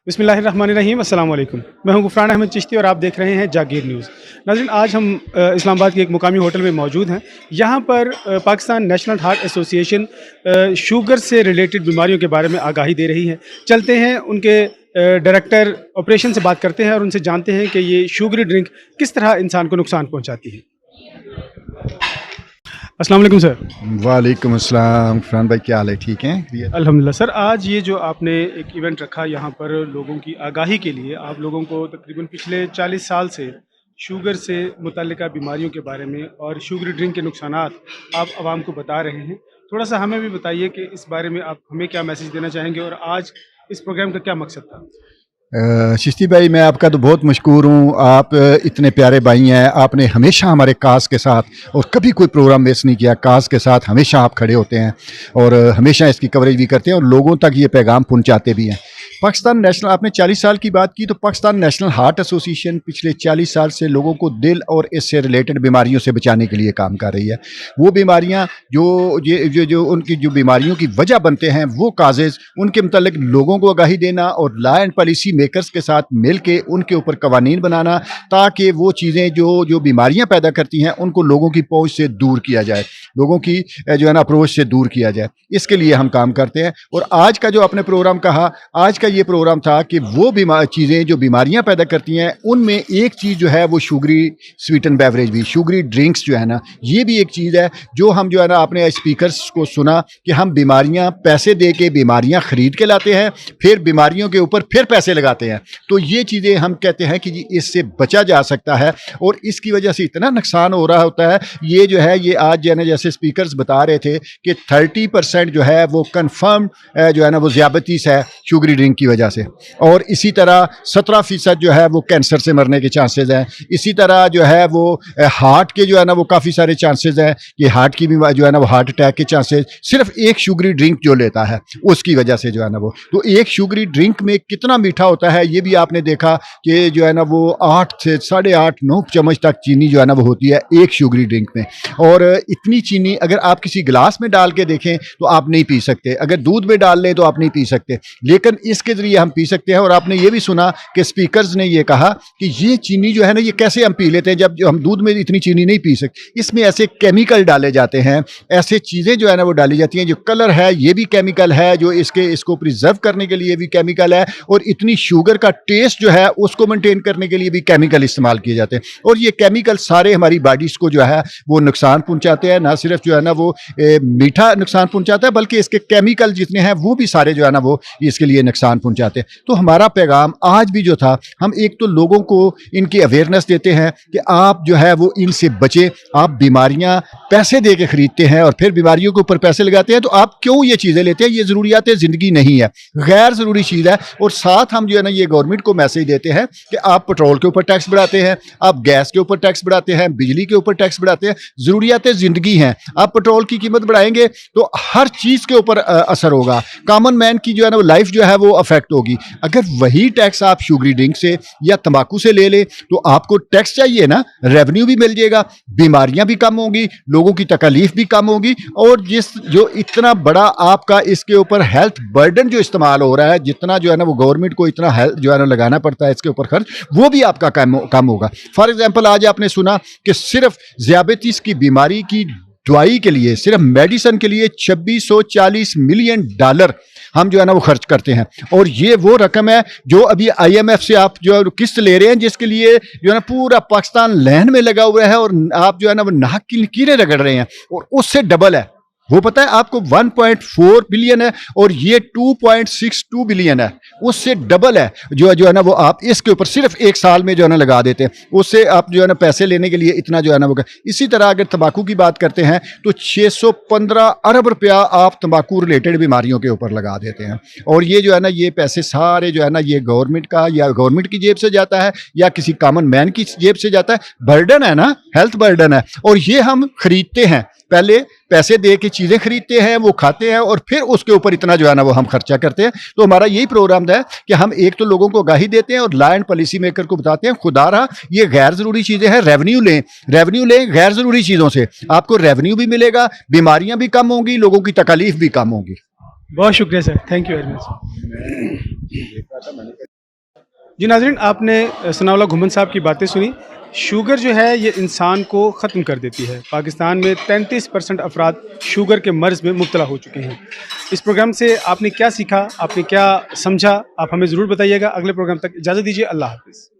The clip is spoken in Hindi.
बिस्मिल्लाहिर्रहमानिर्रहीम, अस्सलाम वालेकुम। मैं हूं गुफरान अहमद चिश्ती और आप देख रहे हैं जागीर न्यूज़। नाज़रीन, आज हम इस्लामाबाद के एक मुकामी होटल में मौजूद हैं। यहाँ पर Pakistan national heart association sugar से रिलेटेड बीमारियों के बारे में आगाही दे रही है। चलते हैं उनके डायरेक्टर ऑपरेशन से बात करते हैं और उनसे जानते हैं कि ये शुगरी ड्रिंक किस तरह इंसान को नुकसान पहुँचाती है। अस्सलाम वालेकुम सर। वालेकुम अस्सलाम। फरहान भाई, क्या हाल है? ठीक हैं? अल्हम्दुलिल्लाह सर। आज ये जो आपने एक इवेंट रखा यहाँ पर लोगों की आगाही के लिए, आप लोगों को तकरीबन पिछले 40 साल से शुगर से मुतल्लिका बीमारियों के बारे में और शुगरी ड्रिंक के नुकसानात आप आवाम को बता रहे हैं। थोड़ा सा हमें भी बताइए कि इस बारे में आप हमें क्या मैसेज देना चाहेंगे और आज इस प्रोग्राम का क्या मकसद था? चिश्ती भाई, मैं आपका तो बहुत मशकूर हूँ। आप इतने प्यारे भाई हैं। आपने हमेशा हमारे काज के साथ और कभी कोई प्रोग्राम मिस नहीं किया। काज के साथ हमेशा आप खड़े होते हैं और हमेशा इसकी कवरेज भी करते हैं और लोगों तक ये पैगाम पहुँचाते भी हैं। पाकिस्तान नेशनल, आपने 40 साल की बात की, तो पाकिस्तान नेशनल हार्ट एसोसिएशन पिछले 40 साल से लोगों को दिल और इससे रिलेटेड बीमारियों से बचाने के लिए काम कर रही है। वो बीमारियां जो उनकी जो बीमारियों की वजह बनते हैं, वो काजेज़, उनके मतलब लोगों को आगाही देना और लॉ एंड पॉलिसी मेकर्स के साथ मिल के उनके ऊपर कवानीन बनाना, ताकि वो चीज़ें जो बीमारियाँ पैदा करती हैं उनको लोगों की पहुँच से दूर किया जाए, लोगों की जो है ना अप्रोच से दूर किया जाए। इसके लिए हम काम करते हैं। और आज का जो आपने प्रोग्राम कहा, आज का ये प्रोग्राम था कि वो चीज़ें जो बीमारियां पैदा करती हैं, उनमें एक चीज़ जो है वो शुगरी स्वीटन बेवरेज भी, शुगरी ड्रिंक्स जो है ना, ये भी एक चीज़ है जो हम जो है ना आपने स्पीकर्स को सुना कि हम बीमारियां पैसे दे के बीमारियां ख़रीद के लाते हैं, फिर बीमारियों के ऊपर फिर पैसे लगाते हैं। तो ये चीज़ें हम कहते हैं कि जी इससे बचा जा सकता है और इसकी वजह से इतना नुकसान हो रहा होता है। ये जो है ये आज जो है ना, जैसे स्पीकर्स बता रहे थे कि 30% जो है वो कन्फर्म जो है ना वो ज़ियाबतीस है शुगरी ड्रिंक की वजह से, और इसी तरह 17% जो है वो कैंसर से मरने के चांसेस हैं। इसी तरह जो है वो हार्ट के जो है ना वो काफ़ी सारे चांसेस हैं कि हार्ट की बीमारी जो है ना वो हार्ट अटैक के चांसेस सिर्फ एक शुगरी ड्रिंक जो लेता है उसकी वजह से जो है ना वो, तो एक शुगरी ड्रिंक में कितना मीठा होता है ये भी आपने देखा कि जो है ना वो 8 से 8.5 9 चम्मच तक चीनी जो है ना वो होती है एक शुगरी ड्रिंक में। और इतनी चीनी अगर आप किसी गिलास में डाल के देखें तो आप नहीं पी सकते, अगर दूध में डाल लें तो आप नहीं पी सकते, लेकिन इसके ज़रिए हम पी सकते हैं। और आपने ये भी सुना कि स्पीकर्स ने ये कहा कि ये चीनी जो है ना ये कैसे हम पी लेते हैं जब हम दूध में इतनी चीनी नहीं पी सकते। इसमें ऐसे केमिकल डाले जाते हैं, ऐसे चीज़ें जो है ना वो डाली जाती हैं, जो कलर है ये भी केमिकल है, जो इसको प्रिजर्व करने के लिए भी केमिकल है, और इतनी शुगर का टेस्ट जो है उसको मेंटेन करने के लिए भी केमिकल इस्तेमाल किए जाते हैं। और ये केमिकल सारे हमारी बॉडीज़ को जो है वो नुकसान पहुँचाते हैं। ना सिर्फ जो है ना वो मीठा नुकसान पहुँचाता है, बल्कि इसके केमिकल जितने हैं वो भी सारे जो है ना वो इसके लिए नुकसान पहुँचाते हैं। तो हमारा पैगाम आज भी जो था, हम एक तो लोगों को इनकी अवेयरनेस देते हैं कि आप जो है वो इनसे बचें। आप बीमारियां पैसे दे के खरीदते हैं और फिर बीमारियों के ऊपर पैसे लगाते हैं, तो आप क्यों ये चीज़ें लेते हैं? ये ज़रूरियात ज़िंदगी नहीं है, गैर ज़रूरी चीज़ है। और साथ हम जो है ना ये गवर्नमेंट को मैसेज देते हैं कि आप पेट्रोल के ऊपर टैक्स बढ़ाते हैं, आप गैस के ऊपर टैक्स बढ़ाते हैं, बिजली के ऊपर टैक्स बढ़ाते हैं। ज़रूरियात ज़िंदगी हैं। आप पेट्रोल की कीमत बढ़ाएंगे तो हर चीज़ के ऊपर असर होगा, कॉमन मैन की जो है ना वो लाइफ जो है वो अफेक्ट होगी। अगर वही टैक्स आप शुगरी ड्रिंक से या तंबाकू से ले ले तो आपको टैक्स चाहिए ना, रेवेन्यू भी मिल जाएगा, बीमारियां भी कम होंगी, लोगों की तकलीफ भी कम होगी। और जो इतना बड़ा आपका इसके ऊपर हेल्थ बर्डन जो इस्तेमाल हो रहा है, जितना जो है ना वो गवर्नमेंट को इतना हेल्थ जो है ना लगाना पड़ता है इसके ऊपर खर्च, वो भी आपका कम होगा। फॉर एग्जाम्पल, आज आपने सुना कि सिर्फ ज़ियाबतीस की बीमारी की दवाई के लिए, सिर्फ मेडिसिन के लिए 2640 मिलियन डॉलर हम जो है ना वो खर्च करते हैं। और ये वो रकम है जो अभी IMF से आप जो किस्त ले रहे हैं, जिसके लिए जो है ना पूरा पाकिस्तान लाइन में लगा हुआ है, और आप जो है ना वो नाक की लकीरें रगड़ रहे हैं, और उससे डबल है। वो पता है आपको 1.4 बिलियन है और ये 2.62 बिलियन है, उससे डबल है जो है ना वो आप इसके ऊपर सिर्फ एक साल में जो है ना लगा देते हैं। उससे आप जो है ना पैसे लेने के लिए इतना जो है ना वो। इसी तरह अगर तंबाकू की बात करते हैं तो 615 अरब रुपया आप तंबाकू रिलेटेड बीमारियों के ऊपर लगा देते हैं। और ये जो है ना ये पैसे सारे जो है ना ये गवर्नमेंट का या गवर्नमेंट की जेब से जाता है या किसी कॉमन मैन की जेब से जाता है। बर्डन है ना, हेल्थ बर्डन है, और ये हम खरीदते हैं, पहले पैसे दे के चीज़ें खरीदते हैं, वो खाते हैं, और फिर उसके ऊपर इतना जो है ना वो हम खर्चा करते हैं। तो हमारा यही प्रोग्राम है कि हम एक तो लोगों को आगाही देते हैं और लॉ एंड पॉलिसी मेकर को बताते हैं, खुदा रहा ये गैर ज़रूरी चीज़ें हैं, रेवेन्यू लें गैर ज़रूरी चीज़ों से, आपको रेवेन्यू भी मिलेगा, बीमारियां भी कम होंगी, लोगों की तकलीफ भी कम होगी। बहुत शुक्रिया sir, thank you very much. जी नाज़रीन, आपने सनाउल्लाह घुमन साहब की बातें सुनी। शुगर जो है ये इंसान को ख़त्म कर देती है। पाकिस्तान में 33% अफराद शुगर के मर्ज़ में मुब्तला हो चुके हैं। इस प्रोग्राम से आपने क्या सीखा, आपने क्या समझा, आप हमें ज़रूर बताइएगा। अगले प्रोग्राम तक इजाज़त दीजिए। अल्लाह हाफ़िज़।